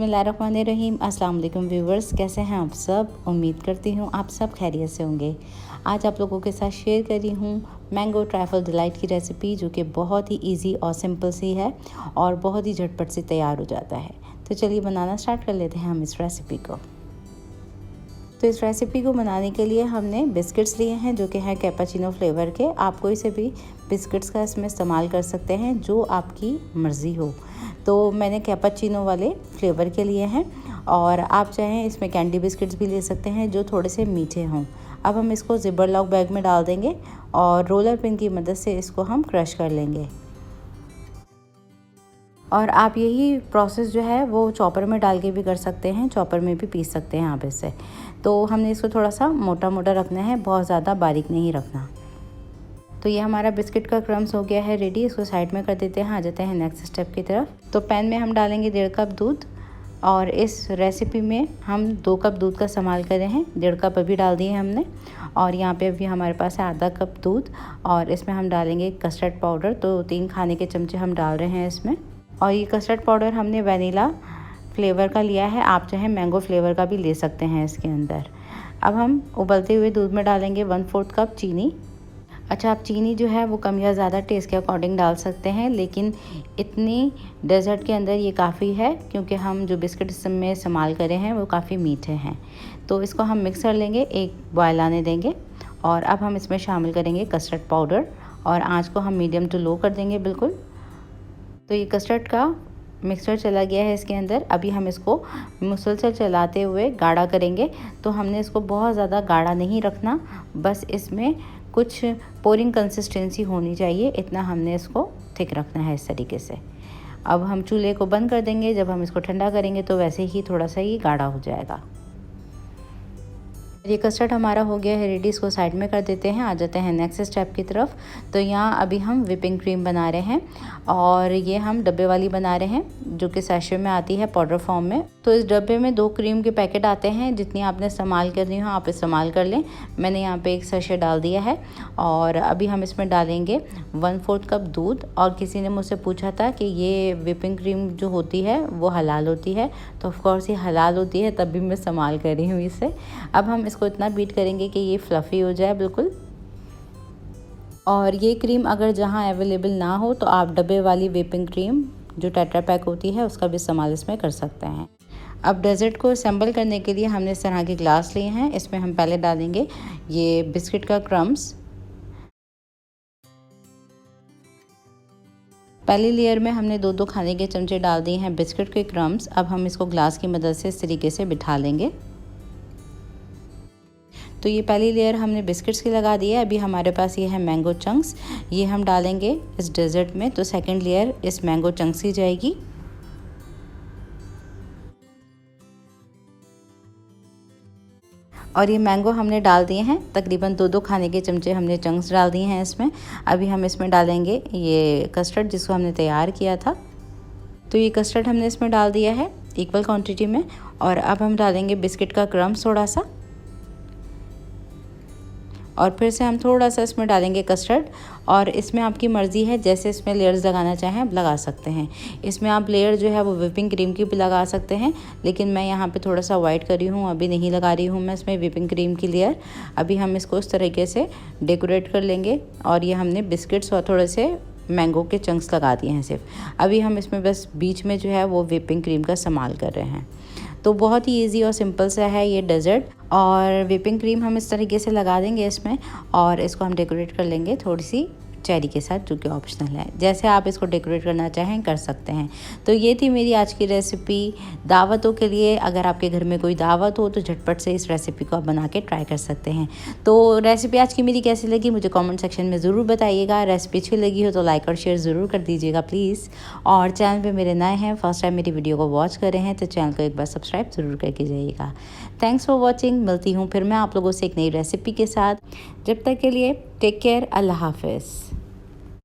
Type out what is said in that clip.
बिस्मिल्लाहिर्रहमानिर्रहीम। अस्सलाम वालेकुम व्यूवर्स, कैसे हैं आप सब। उम्मीद करती हूँ आप सब खैरियत से होंगे। आज आप लोगों के साथ शेयर कर रही हूँ मैंगो ट्रैफल डिलाइट की रेसिपी, जो कि बहुत ही इजी और सिंपल सी है और बहुत ही झटपट से तैयार हो जाता है। तो चलिए बनाना स्टार्ट कर लेते हैं हम इस रेसिपी को। तो इस रेसिपी को बनाने के लिए हमने बिस्किट्स लिए हैं, जो कि हैं कैपाचिनो फ्लेवर के। आप कोई से भी बिस्किट्स का इसमें इस्तेमाल कर सकते हैं, जो आपकी मर्ज़ी हो। तो मैंने कैपाचिनो वाले फ्लेवर के लिए हैं, और आप चाहें इसमें कैंडी बिस्किट्स भी ले सकते हैं, जो थोड़े से मीठे हों। अब हम इसको ज़िपर लॉक बैग में डाल देंगे और रोलर पिन की मदद से इसको हम क्रश कर लेंगे। और आप यही प्रोसेस जो है वो चॉपर में डाल के भी कर सकते हैं, चॉपर में भी पीस सकते हैं आप इससे। तो हमने इसको थोड़ा सा मोटा मोटा रखना है, बहुत ज़्यादा बारीक नहीं रखना। तो ये हमारा बिस्किट का क्रम्स हो गया है रेडी, इसको साइड में कर देते हैं। आ जाते हैं नेक्स्ट स्टेप की तरफ। तो पैन में हम डालेंगे 1.5 कप दूध, और इस रेसिपी में हम 2 कप दूध का इस्तेमाल कर रहे हैं। 1.5 कप अभी डाल दिए हमने, और यहाँ पे अभी हमारे पास है आधा कप दूध, और इसमें हम डालेंगे कस्टर्ड पाउडर। तो 3 खाने के चमचे हम डाल रहे हैं इसमें। और ये कस्टर्ड पाउडर हमने वनीला फ्लेवर का लिया है, आप चाहे मैंगो फ्लेवर का भी ले सकते हैं इसके अंदर। अब हम उबलते हुए दूध में डालेंगे 1/4 कप चीनी। अच्छा, आप चीनी जो है वो कम या ज़्यादा टेस्ट के अकॉर्डिंग डाल सकते हैं, लेकिन इतनी डेज़र्ट के अंदर ये काफ़ी है, क्योंकि हम जो बिस्किट इसमें इस्तेमाल करे हैं वो काफ़ी मीठे हैं। तो इसको हम मिक्स कर लेंगे, एक बॉयल आने देंगे, और अब हम इसमें शामिल करेंगे कस्टर्ड पाउडर, और आँच को हम मीडियम टू लो कर देंगे बिल्कुल। तो ये कस्टर्ड का मिक्सचर चला गया है इसके अंदर। अभी हम इसको मुसलसल चलाते हुए गाढ़ा करेंगे। तो हमने इसको बहुत ज़्यादा गाढ़ा नहीं रखना, बस इसमें कुछ पोरिंग कंसिस्टेंसी होनी चाहिए, इतना हमने इसको थिक रखना है इस तरीके से। अब हम चूल्हे को बंद कर देंगे। जब हम इसको ठंडा करेंगे तो वैसे ही थोड़ा सा ये गाढ़ा हो जाएगा। ये कस्टर्ड हमारा हो गया है रेडी, इसको साइड में कर देते हैं। आ जाते हैं नेक्स्ट स्टेप की तरफ। तो यहाँ अभी हम व्हिपिंग क्रीम बना रहे हैं, और ये हम डब्बे वाली बना रहे हैं, जो कि सैशे में आती है पाउडर फॉर्म में। तो इस डब्बे में 2 क्रीम के पैकेट आते हैं, जितनी आपने इस्तेमाल करनी हो आप इस्तेमाल कर लें। मैंने यहाँ पे 1 सैशे डाल दिया है, और अभी हम इसमें डालेंगे 1/4 कप दूध। और किसी ने मुझसे पूछा था कि ये व्हिपिंग क्रीम जो होती है वो हलाल होती है, तो ऑफकोर्स ये हलाल होती है, तब भी मैं इस्तेमाल कर रही हूँ इसे। अब हम इसको इतना बीट करेंगे कि ये फ्लफ़ी हो जाए बिल्कुल। और ये क्रीम अगर जहाँ अवेलेबल ना हो, तो आप डब्बे वाली व्हिपिंग क्रीम जो टेट्रा पैक होती है उसका भी इस्तेमाल इसमें कर सकते हैं। अब डेज़र्ट को असेंबल करने के लिए हमने इस तरह के ग्लास लिए हैं। इसमें हम पहले डालेंगे ये बिस्किट का क्रम्स। पहली लेयर में हमने 2-2 खाने के चमचे डाल दिए हैं बिस्किट के क्रम्स। अब हम इसको ग्लास की मदद से इस तरीके से बिठा लेंगे। तो ये पहली लेयर हमने बिस्किट्स की लगा दी है। अभी हमारे पास ये है मैंगो चंक्स, ये हम डालेंगे इस डेज़र्ट में। तो सेकंड लेयर इस मैंगो चंक्स की जाएगी। और ये मैंगो हमने डाल दिए हैं, तकरीबन 2-2 खाने के चमचे हमने चंक्स डाल दिए हैं इसमें। अभी हम इसमें डालेंगे ये कस्टर्ड, जिसको हमने तैयार किया था। तो ये कस्टर्ड हमने इसमें डाल दिया है इक्वल क्वांटिटी में। और अब हम डालेंगे बिस्किट का क्रम्स थोड़ा सा, और फिर से हम थोड़ा सा इसमें डालेंगे कस्टर्ड। और इसमें आपकी मर्ज़ी है, जैसे इसमें लेयर्स लगाना चाहें आप लगा सकते हैं। इसमें आप लेयर जो है वो व्हिपिंग क्रीम की भी लगा सकते हैं, लेकिन मैं यहाँ पे थोड़ा सा अवॉइड कर रही हूँ, अभी नहीं लगा रही हूँ मैं इसमें व्हिपिंग क्रीम की लेयर। अभी हम इसको इस तरीके से डेकोरेट कर लेंगे। और ये हमने बिस्किट्स और थोड़े से मैंगो के चंक्स लगा दिए हैं सिर्फ। अभी हम इसमें बस बीच में जो है वो व्हिपिंग क्रीम का इस्तेमाल कर रहे हैं। तो बहुत ही इजी और सिंपल सा है ये डेज़र्ट। और व्हिपिंग क्रीम हम इस तरीके से लगा देंगे इसमें, और इसको हम डेकोरेट कर लेंगे थोड़ी सी चेरी के साथ, जो कि ऑप्शनल है। जैसे आप इसको डेकोरेट करना चाहें कर सकते हैं। तो ये थी मेरी आज की रेसिपी दावतों के लिए। अगर आपके घर में कोई दावत हो तो झटपट से इस रेसिपी को आप बना के ट्राई कर सकते हैं। तो रेसिपी आज की मेरी कैसी लगी मुझे कमेंट सेक्शन में ज़रूर बताइएगा। रेसिपी अच्छी लगी हो तो लाइक और शेयर ज़रूर कर दीजिएगा प्लीज़। और चैनल पर मेरे नए हैं, फर्स्ट टाइम मेरी वीडियो को वॉच कर रहे हैं, तो चैनल को एक बार सब्सक्राइब ज़रूर करके जाइएगा। Thanks for watching. मिलती हूँ फिर मैं आप लोगों से एक नई रेसिपी के साथ। जब तक के लिए टेक केयर, अल्लाह हाफिज़।